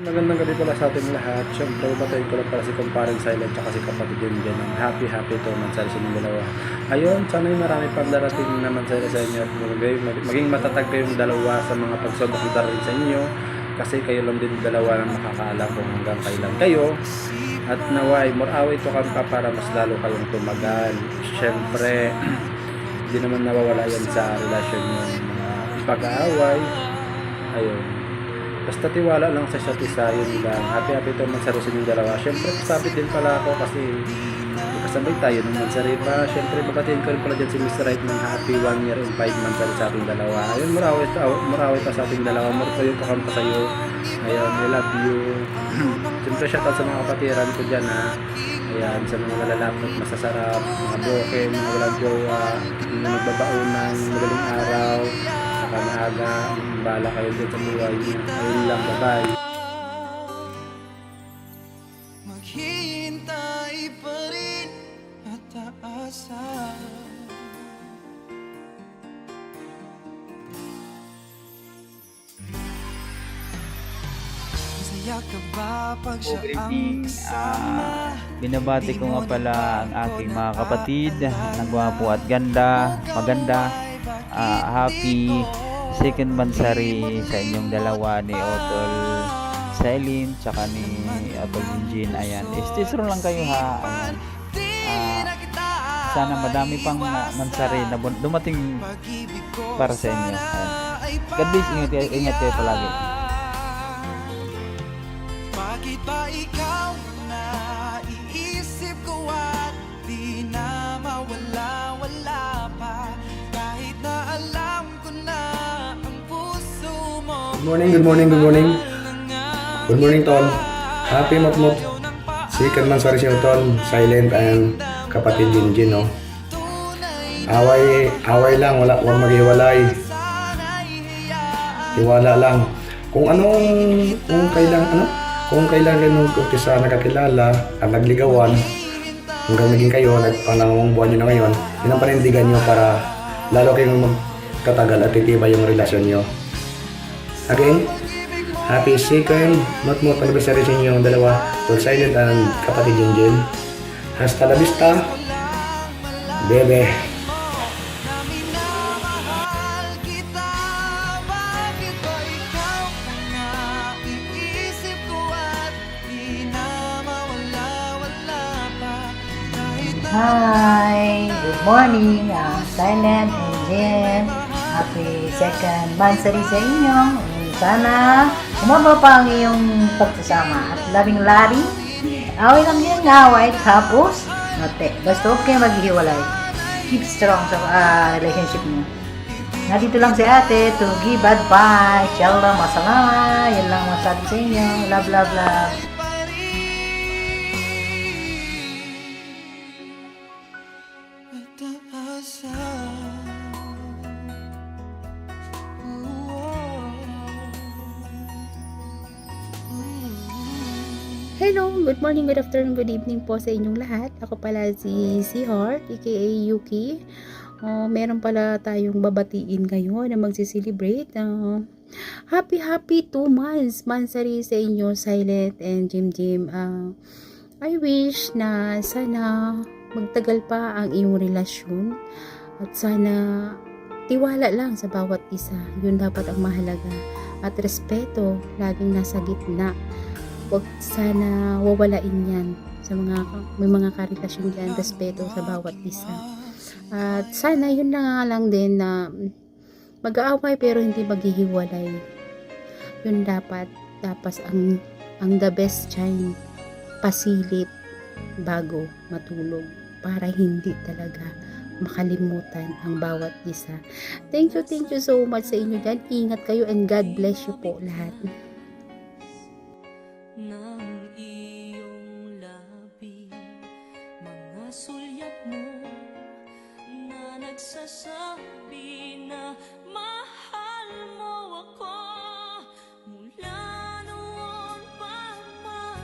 Magandang gabi pala sa ating lahat. Siyempre, batayin ko lang pala si Kumparing Silent at si kapatid din dyan ng happy 2 months sa inyong dalawa. Ayun, sana'y marami pang darating naman sa inyo at maging matatag kayong dalawa sa mga pagsubok na darating sa inyo kasi kayo lang din dalawa ang makakaalam kung hanggang kailan kayo at naway, morawi to kang pa para mas lalo kayong tumagal. Siyempre, hindi naman nawawala yan sa relasyon yung mga pag-aaway. Ayun. Basta tiwala lang sa isa't isa, yun lang. Happy to magsarusin yung dalawa. Siyempre, kasabit din pala ako kasi kasabay tayo ng mansari pa. Siyempre, babatiin ko rin pala dyan si Mr. Right ng happy 1 year and 5 months sa ating dalawa. Ayun, murawit pa sa ating dalawa. Murawi ko kami pa sa'yo. Ayun, I love you. Siyempre, shoutout sa mga kapatiran ko dyan, ha. Ayan, sa mga malalapot, masasarap, mga broken, mga walang jowa, mga nagbabaunang, magaling araw, saka maaga, bala kayo dyan sa buhay. Ayun lang, bye-bye. Maghihintay pa rin at aasa. Masaya ka ba pag siya ang kasama? Binabati ko nga pala ang aking mga kapatid na gwapo at maganda. Happy second mansari sa inyong dalawa ni Otol Celine tsaka ni Otol Jinjin. Ayan, stay strong lang kayo, ha. Ayan. Sana madami pang mansari na dumating para sa inyo. Ayan. God bless, ingat kayo palagi. Bakit ba ikaw na iisip ko at di na mawala-wala pa? Kahit na alam ko na ang puso mo. Good morning. Good morning, Tol. Happy Motmot. Second mansari si Tol, Silent and kapatid Jinjin, no? Away lang, wag maghiwalay. Tiwala lang. Kung kailan rin nag-umpisa nakakilala at nagligawan, hanggang naging kayo, nagpanangong buwan nyo na ngayon, yun ang panindigan nyo para lalo kayong magkatagal at titibay yung relasyon nyo. Again, happy second Motmot anniversary sa inyong dalawa, Tol Silent and kapatid Jinjin. Hasta la vista, bebe. Hi! Good morning! Silent and Jen. Happy second mansari sa inyo. Sana umaba pa ang iyong pagsasama at labing-lari. Away lang yan, away. Tapos, nate. Basta okay maghihiwalay. Keep strong sa relationship mo. Nandito lang si ate to give advice. Inshallah, masalama. Yan lang masabi sa inyo. Love, love, love. Hello, good morning, good afternoon, good evening po sa inyong lahat. Ako pala si Heart, aka Yuki. Meron pala tayong babatiin ngayon na magsiselebrate. Happy 2 months mansari sa inyo, Silent and Jim. I wish na sana magtagal pa ang iyong relasyon at sana tiwala lang sa bawat isa. Yun dapat ang mahalaga. At respeto, laging nasa gitna. Huwag sana wawalain yan sa may mga karelasyon dyan, respeto sa bawat isa. At sana yun lang din na mag-aaway pero hindi maghihiwalay. Yun dapat ang the best time, pasilip bago matulog para hindi talaga makalimutan ang bawat isa. Thank you so much sa inyo dyan. Ingat kayo and God bless you po lahat. Ng iyong labi, mga sulyap mo na nagsasabi na mahal mo ako mula noon pa man.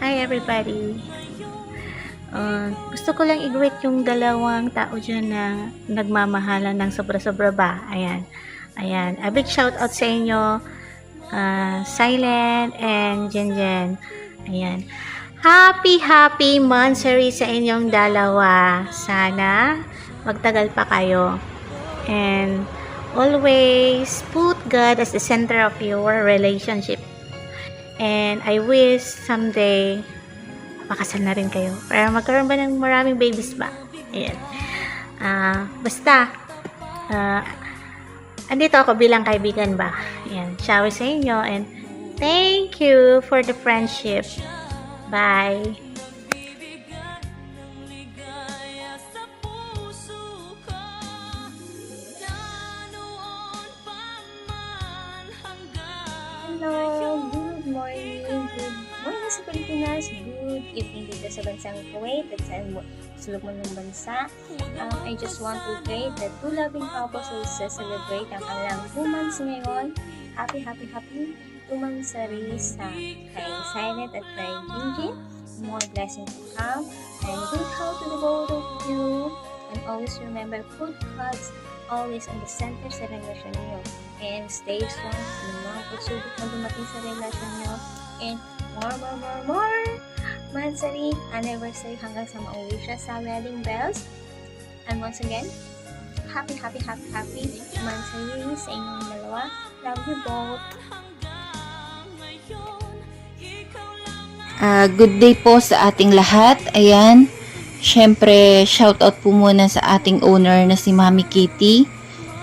Hi everybody! Gusto ko lang i-greet yung dalawang tao dyan na nagmamahalan ng sobra-sobra ba. Ayan. A big shout out sa inyo. Silent and Jen. Ayan. Happy monthsary sa inyong dalawa. Sana magtagal pa kayo. And always put God as the center of your relationship. And I wish someday makasal na rin kayo. Para magkaroon ba ng maraming babies ba? Ayan. Basta, andito ako bilang kaibigan ba? Ayan. Shower sa inyo. And thank you for the friendship. Bye. Bibigyan ng ligaya sa puso ko, noon pa man hanggang Hello, good morning. Good morning sa Pilipinas. Good evening dito sa bansang Kuwait at sa sulok ng bansa. I just want to pray that two loving couples will celebrate ang kanilang 2 months ngayon. Happy 2 months sa kay Silent at kay Jinjin. More blessings to come. And good health to the both of you. And always remember, put God's always on the center sa relasyon niyo. And stay strong sa mga pagsubok na dumating sa relasyon niyo. And more monthsary, anniversary hanggang sa mauwi siya sa wedding bells. And once again, happy monthsary sa inyong dalawa. Love you both. Good day po sa ating lahat. Ayan. Syempre, shoutout po muna sa ating owner na si Mami Kitty.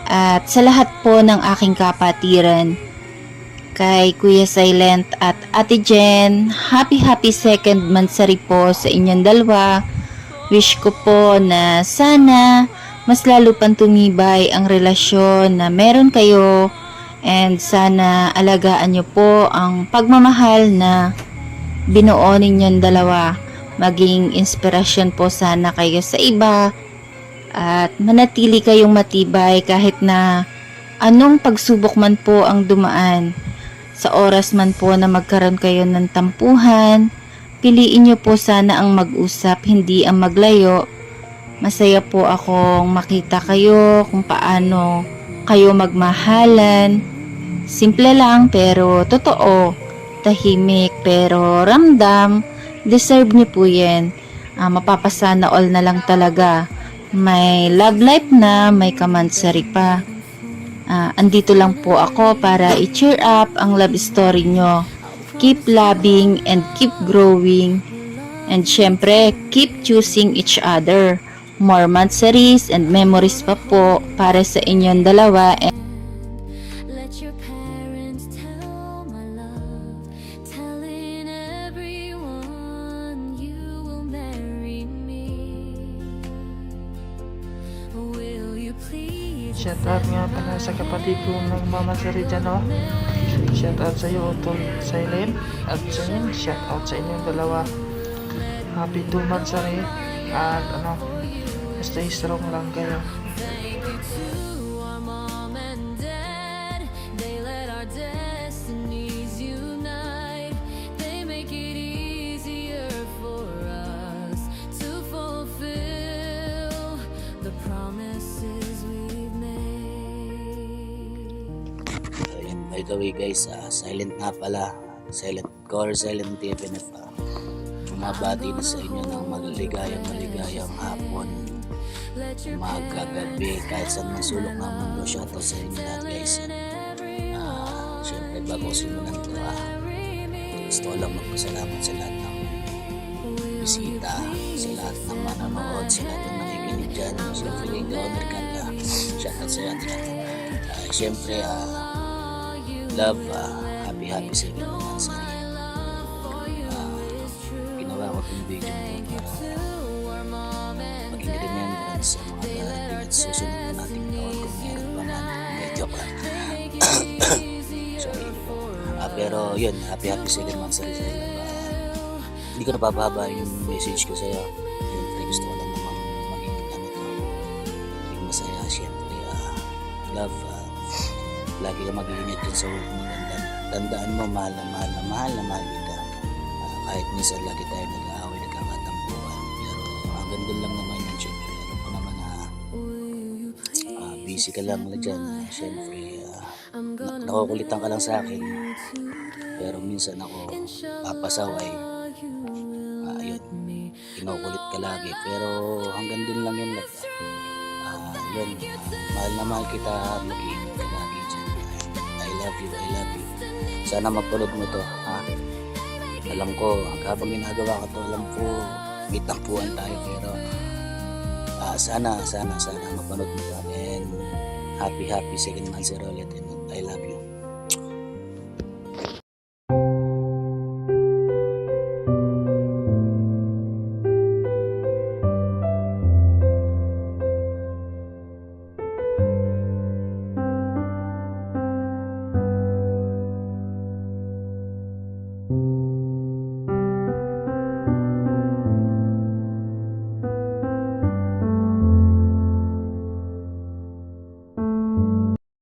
At sa lahat po ng aking kapatiran. Kay Kuya Silent at Ate Jen, happy 2nd monthsary po sa inyong dalawa. Wish ko po na sana mas lalo pang tumibay ang relasyon na meron kayo. And sana alagaan nyo po ang pagmamahal na binuo ninyong dalawa. Maging inspirasyon po sana kayo sa iba at manatili kayong matibay kahit na anong pagsubok man po ang dumaan. Sa oras man po na magkaroon kayo ng tampuhan, piliin nyo po sana ang mag-usap, hindi ang maglayo. Masaya po akong makita kayo kung paano kayo magmahalan. Simple lang pero totoo. Tahimik pero ramdam. Deserve niyo po yan. Mapapasana all na lang talaga. May love life na, may kamansari pa. Andito lang po ako para i-cheer up ang love story nyo. Keep loving and keep growing. And syempre, keep choosing each other. More monthsaries and memories pa po para sa inyong dalawa. let your parents tell my love, telling everyone you will marry me. Will you please? Shoutout nga pala sa kapatid kong nagmamasari dyan, no? Shoutout sa iyo, Utol Silent at Jen. Shoutout sa inyong dalawa. Happy 2 monthsary at stay strong lang kayo. Thank you to our mom and dad. They let our destinies unite. They make it easier for us to fulfill the promises we've made. Ayun, by the way guys, Silent nga pala, Silent Core, Silent TFNF. Bumabati na sa inyo ng maligayang hapon, umaga, gabi, kahit saan man sulok ng mundo. Shoutout sa inyo lahat guys. Siyempre bago simulan to, gusto ko lang magpasalamat sa lahat ng bisita, sa lahat ng manonood, sa lahat ng nakikinig dyan. Siyempre kay The Owner Ganda, shoutout sa atin natin. Siyempre love, happy 2nd monthsary. Ginawa ko itong video ko para maging remembrance sa mga darating at susunod na nating taon kung meron pa man. Joke lang. Sorry. Pero yun, happy 2nd monthsary sa inyo. Hindi ko napapahaba yung message ko sa'yo. Siyempre gusto ko lang naman maging maging masaya. Siyempre love, lagi ka mag-iingat dyan sa huwag mong tandaan mo, mahal na mahal kita. Kahit minsan lagi tayo nag-aaway, nagkakatampuan, pero hanggang doon lang naman yun. Siyempre alam ko naman na busy ka lang dyan. Siyempre nakukulitan ka lang sa akin. Pero minsan ako papasaway. Ayun, kinukulit ka lagi. Pero hanggang dun lang yun. Yun, mahal na mahal kita. Mag-iingat ka lagi dyan. I love you, I love you. Sana mapanood mo to, ha? Alam ko, habang ginagawa ko to, alam ko, may tampuan tayo. Pero sana mapanood mo to. And happy second month, Sir Rolet. And I love you.